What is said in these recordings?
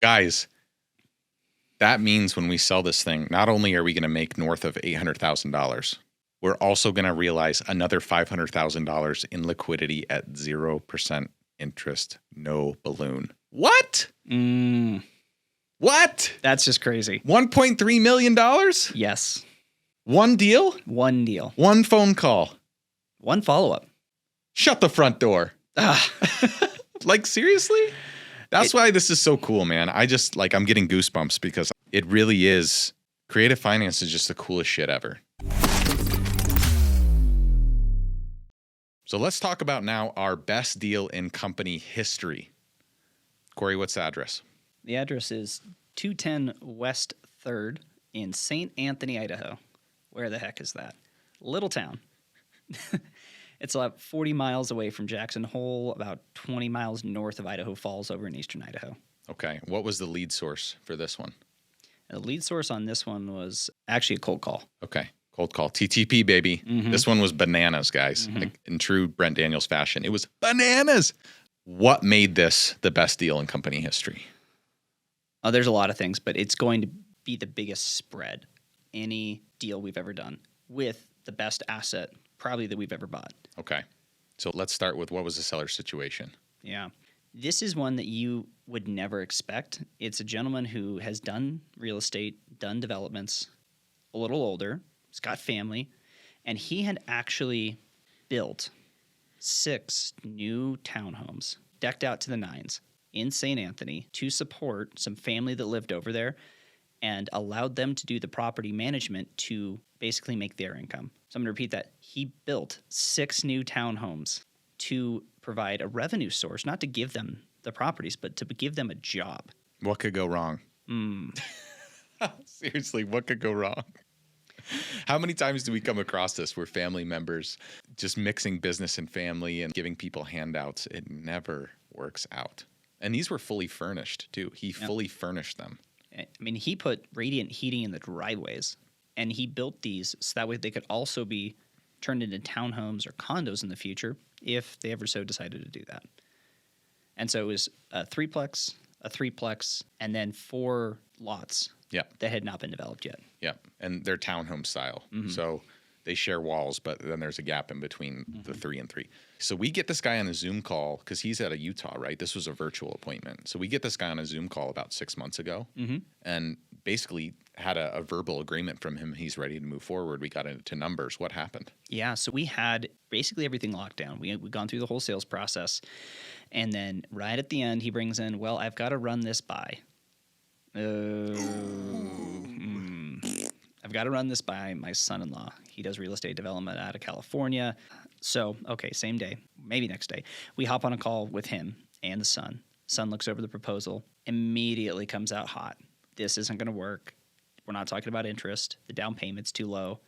Guys, that means when we sell this thing, not only are we going to make north of $800,000, we're also going to realize another $500,000 in liquidity at 0% interest, no balloon. What? What? That's just crazy. $1.3 million? Yes. One deal? One deal. One phone call. One follow-up. Shut the front door. Like, seriously? That's why this is so cool, man. I'm getting goosebumps because it really is. Creative finance is just the coolest shit ever. So let's talk about now our best deal in company history. Cory, what's the address? The address is 210 West 3rd in St. Anthony, Idaho. Where the heck is that? Little town. It's about 40 miles away from Jackson Hole, about 20 miles north of Idaho Falls over in eastern Idaho. Okay. What was the lead source for this one? The lead source on this one was actually a cold call. Okay. Cold call. TTP, baby. Mm-hmm. This one was bananas, guys. Like, in true Brent Daniels fashion. It was bananas. What made this the best deal in company history? There's a lot of things, but it's going to be the biggest spread any deal we've ever done with the best asset probably that we've ever bought. Okay. So let's start with what was the seller's situation? Yeah. This is one that you would never expect. It's a gentleman who has done real estate, done developments, a little older, he's got family, and he had actually built 6 new townhomes, decked out to the nines, in St. Anthony to support some family that lived over there and allowed them to do the property management to basically make their income. So I'm going to repeat that. He built 6 new townhomes to provide a revenue source, not to give them the properties, but to give them a job. What could go wrong? Seriously, what could go wrong? How many times do we come across this where family members just mixing business and family and giving people handouts? It never works out. And these were fully furnished, too. He fully furnished them. I mean, he put radiant heating in the driveways, and he built these so that way they could also be turned into townhomes or condos in the future if they ever so decided to do that. And so it was a threeplex, and then 4 lots that had not been developed yet. Yeah, and they're townhome style. So they share walls, but then there's a gap in between the 3 and 3. So we get this guy on a Zoom call because he's out of Utah, right? This was a virtual appointment. So we get this guy on a Zoom call about 6 months ago and basically had a verbal agreement from him. He's ready to move forward. We got into numbers. What happened? Yeah, so we had basically everything locked down. We'd gone through the whole sales process. And then right at the end, he brings in, well, I've got to run this by. I've got to run this by my son-in-law. He does real estate development out of California. So, okay, same day, maybe next day. We hop on a call with him and the son. Son looks over the proposal, immediately comes out hot. This isn't going to work. We're not talking about interest. The down payment's too low.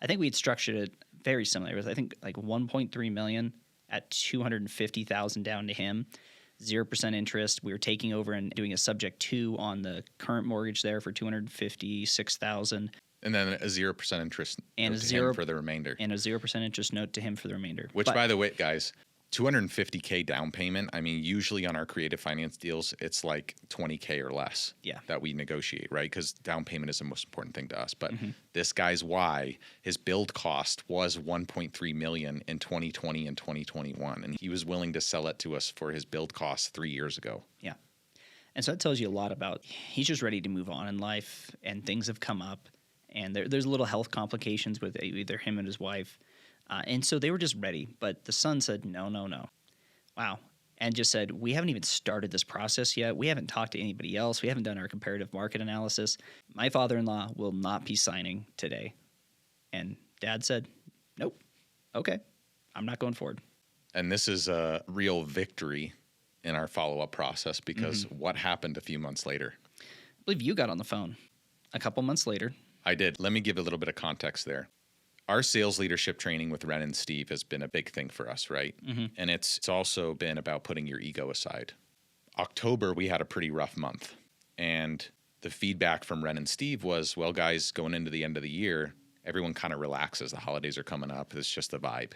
I think we'd structured it very similar. It was, I think, like $1.3 million at $250,000 down to him. 0% interest. We were taking over and doing a subject to on the current mortgage there for $256,000. And then a 0% interest and note to him for the remainder. And a 0% interest note to him for the remainder. Which, by the way, guys, $250K down payment. I mean, usually on our creative finance deals, it's like $20K or less that we negotiate, right? Because down payment is the most important thing to us. But this guy's why his build cost was $1.3 million in 2020 and 2021, and he was willing to sell it to us for his build cost 3 years ago. Yeah, and so that tells you a lot about he's just ready to move on in life, and things have come up, and there's little health complications with either him and his wife. And so they were just ready. But the son said, no. Wow. And just said, we haven't even started this process yet. We haven't talked to anybody else. We haven't done our comparative market analysis. My father-in-law will not be signing today. And Dad said, nope. Okay. I'm not going forward. And this is a real victory in our follow-up process because what happened a few months later? I believe you got on the phone a couple months later. I did. Let me give a little bit of context there. Our sales leadership training with Ren and Steve has been a big thing for us, right? And it's also been about putting your ego aside. October, we had a pretty rough month. And the feedback from Ren and Steve was, well, guys, going into the end of the year, everyone kind of relaxes. The holidays are coming up. It's just the vibe.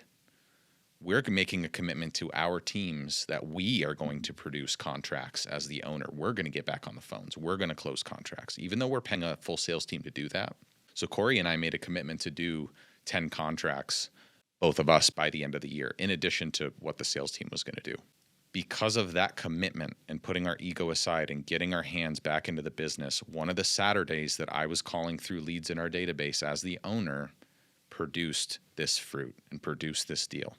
we're making a commitment to our teams that we are going to produce contracts as the owner. We're going to get back on the phones. We're going to close contracts, even though we're paying a full sales team to do that. So Cory and I made a commitment to do 10 contracts, both of us, by the end of the year, in addition to what the sales team was going to do. Because of that commitment and putting our ego aside and getting our hands back into the business, one of the Saturdays that I was calling through leads in our database as the owner produced this fruit and produced this deal.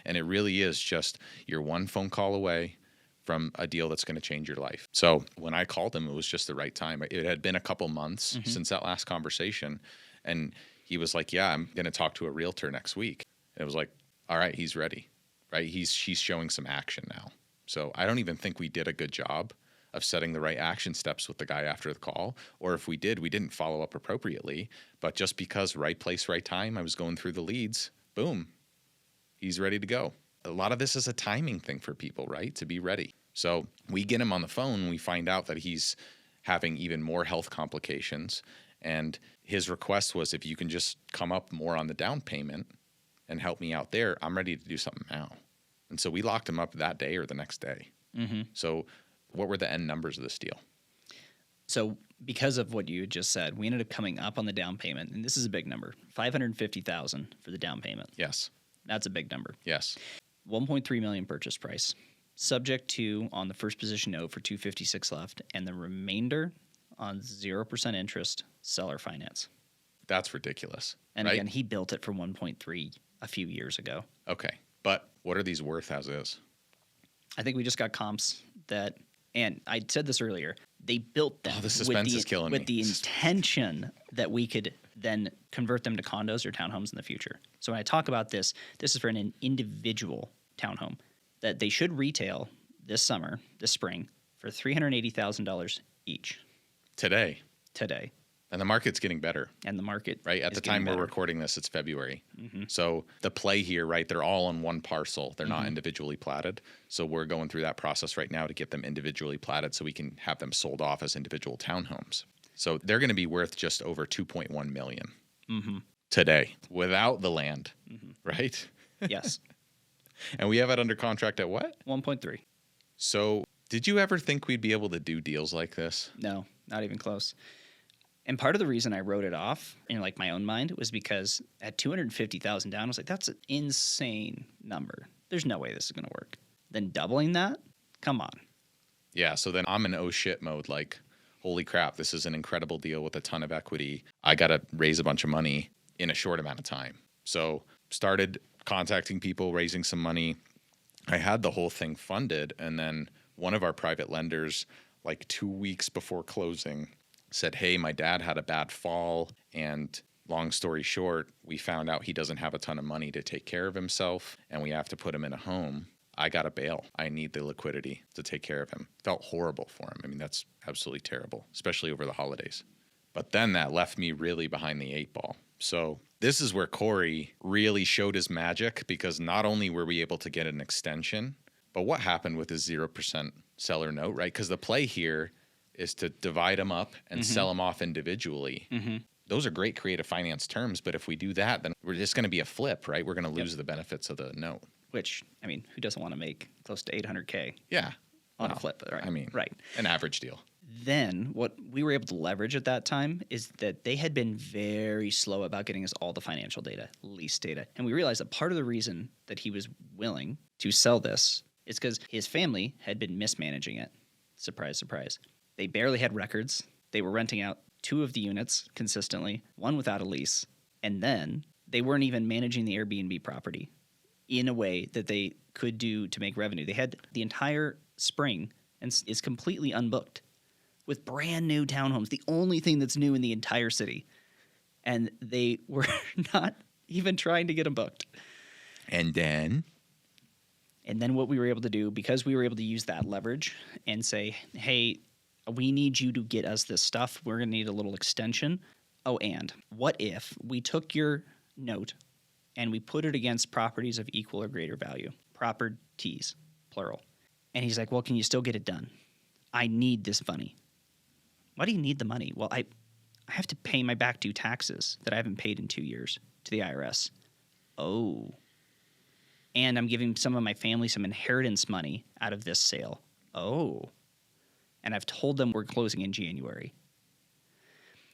And it really is just you're one phone call away from a deal that's going to change your life. So when I called him, it was just the right time. It had been a couple months since that last conversation. And he was like, yeah, I'm going to talk to a realtor next week. And it was like, all right, he's ready, right? She's showing some action now. So I don't even think we did a good job of setting the right action steps with the guy after the call. Or if we did, we didn't follow up appropriately. But just because right place, right time, I was going through the leads, boom, he's ready to go. A lot of this is a timing thing for people, right? To be ready. So we get him on the phone. We find out that he's having even more health complications. And his request was, if you can just come up more on the down payment and help me out there, I'm ready to do something now. And so we locked him up that day or the next day. So what were the end numbers of this deal? So because of what you just said, we ended up coming up on the down payment. And this is a big number, $550,000 for the down payment. Yes. That's a big number. Yes. $1.3 million purchase price, subject to on the first position note for $256 left, and the remainder on 0% interest, seller finance. That's ridiculous. And right? again, he built it for 1.3 a few years ago. Okay. But what are these worth as is? I think we just got comps that, and I said this earlier, they built them the suspense is killing me. with the intention that we could then convert them to condos or townhomes in the future. So when I talk about this, this is for an individual townhome that they should retail this spring, for $380,000 each. Today. And the market's getting better. And the market right at the time we're recording this, it's February. So the play here, right, they're all on one parcel. They're not individually platted. So we're going through that process right now to get them individually platted so we can have them sold off as individual townhomes. So they're going to be worth just over $2.1 million today without the land, right? Yes. And we have it under contract at what? 1.3. So did you ever think we'd be able to do deals like this? No, not even close. And part of the reason I wrote it off in like my own mind was because at $250,000 down, I was like, that's an insane number. There's no way this is going to work. Then doubling that? Come on. Yeah, so then I'm in oh shit mode, like, holy crap, this is an incredible deal with a ton of equity. I got to raise a bunch of money in a short amount of time. So started contacting people, raising some money. I had the whole thing funded, and then one of our private lenders, like 2 weeks before closing, said, hey, my dad had a bad fall, and long story short, we found out he doesn't have a ton of money to take care of himself, and we have to put him in a home. I got to bail. I need the liquidity to take care of him. Felt horrible for him. I mean, that's absolutely terrible, especially over the holidays. But then that left me really behind the eight ball. So this is where Cory really showed his magic, because not only were we able to get an extension, but what happened with his 0% seller note, right? Because the play here is to divide them up and sell them off individually. Those are great creative finance terms, but if we do that, then we're just going to be a flip, right? We're going to lose the benefits of the note. Which, I mean, who doesn't want to make close to $800K Yeah. on a flip, right? I mean, right. An average deal. Then what we were able to leverage at that time is that they had been very slow about getting us all the financial data, lease data. And we realized that part of the reason that he was willing to sell this is because his family had been mismanaging it. Surprise, surprise. They barely had records. They were renting out 2 of the units consistently, 1 without a lease. And then they weren't even managing the Airbnb property in a way that they could do to make revenue. They had the entire spring and is completely unbooked with brand new townhomes, the only thing that's new in the entire city. And they were not even trying to get them booked. And then what we were able to do, because we were able to use that leverage and say, hey, we need you to get us this stuff. We're going to need a little extension. Oh, and what if we took your note and we put it against properties of equal or greater value? Properties, plural. And he's like, well, can you still get it done? I need this money. Why do you need the money? Well, I have to pay my back due taxes that I haven't paid in 2 years to the IRS. Oh. And I'm giving some of my family some inheritance money out of this sale. Oh. And I've told them we're closing in January.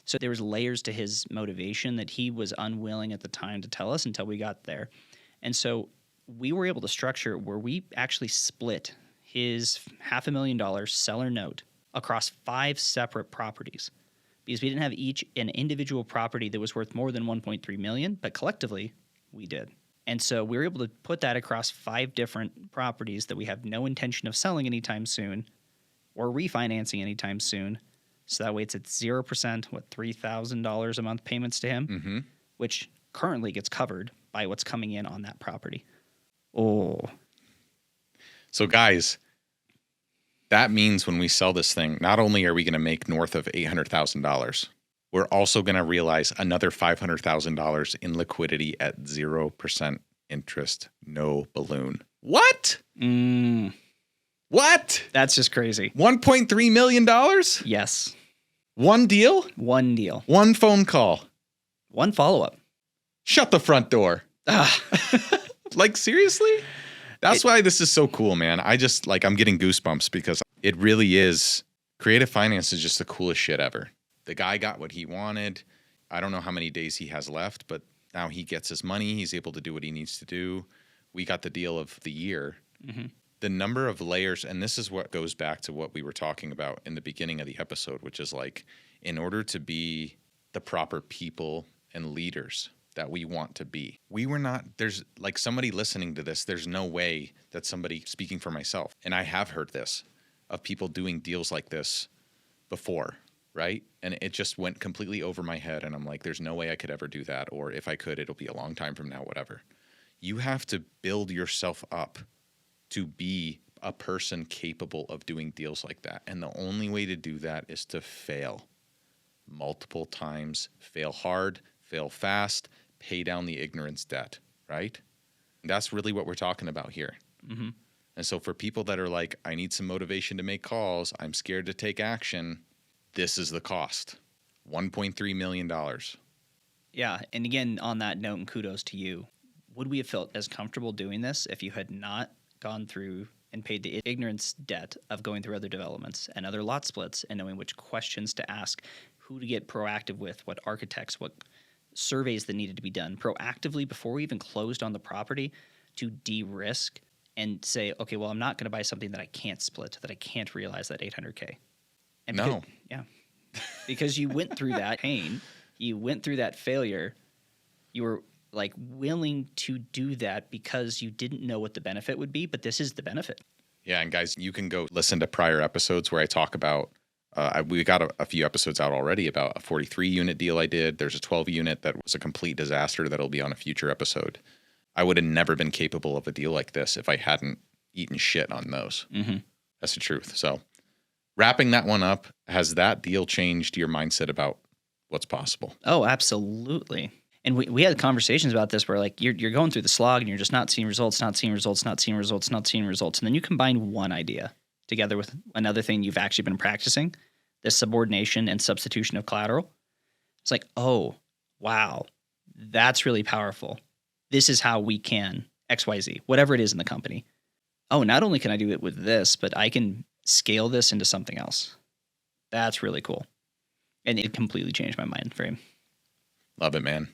So there was layers to his motivation that he was unwilling at the time to tell us until we got there. And so we were able to structure where we actually split his $500,000 seller note across 5 separate properties, because we didn't have each an individual property that was worth more than $1.3 million, but collectively we did. And so we were able to put that across 5 different properties that we have no intention of selling anytime soon or refinancing anytime soon. So that way it's at 0%, $3,000 a month payments to him, which currently gets covered by what's coming in on that property. Oh. So guys, that means when we sell this thing, not only are we going to make north of $800,000, we're also going to realize another $500,000 in liquidity at 0% interest, no balloon. What? What? That's just crazy. $1.3 million? Yes. One deal? One deal. One phone call. One follow-up. Shut the front door. Like, seriously? That's why this is so cool, man. I'm getting goosebumps because it really is. Creative finance is just the coolest shit ever. The guy got what he wanted. I don't know how many days he has left, but now he gets his money. He's able to do what he needs to do. We got the deal of the year. The number of layers, and this is what goes back to what we were talking about in the beginning of the episode, which is like, in order to be the proper people and leaders that we want to be, there's like somebody listening to this, there's no way that somebody, speaking for myself, and I have heard this, of people doing deals like this before, right? And it just went completely over my head, and I'm like, there's no way I could ever do that, or if I could, it'll be a long time from now, whatever. You have to build yourself up to be a person capable of doing deals like that. And the only way to do that is to fail multiple times, fail hard, fail fast, pay down the ignorance debt, right? And that's really what we're talking about here. And so for people that are like, I need some motivation to make calls, I'm scared to take action, this is the cost. $1.3 million. Yeah. And again, on that note, and kudos to you, would we have felt as comfortable doing this if you had not gone through and paid the ignorance debt of going through other developments and other lot splits and knowing which questions to ask, who to get proactive with, what architects, what surveys that needed to be done proactively before we even closed on the property to de-risk and say, okay, well, I'm not going to buy something that I can't split, that I can't realize that $800K. And no. Because you went through that pain, you went through that failure, you were like willing to do that because you didn't know what the benefit would be, but this is the benefit. Yeah, and guys, you can go listen to prior episodes where I talk about, we got a few episodes out already about a 43-unit deal I did. There's a 12-unit that was a complete disaster that'll be on a future episode. I would have never been capable of a deal like this if I hadn't eaten shit on those. That's the truth. So wrapping that one up, has that deal changed your mindset about what's possible? Oh, absolutely. And we had conversations about this where like you're going through the slog and you're just not seeing results. And then you combine one idea together with another thing you've actually been practicing, this subordination and substitution of collateral. It's like, oh, wow, that's really powerful. This is how we can XYZ, whatever it is in the company. Oh, not only can I do it with this, but I can scale this into something else. That's really cool. And it completely changed my mind frame. Love it, man.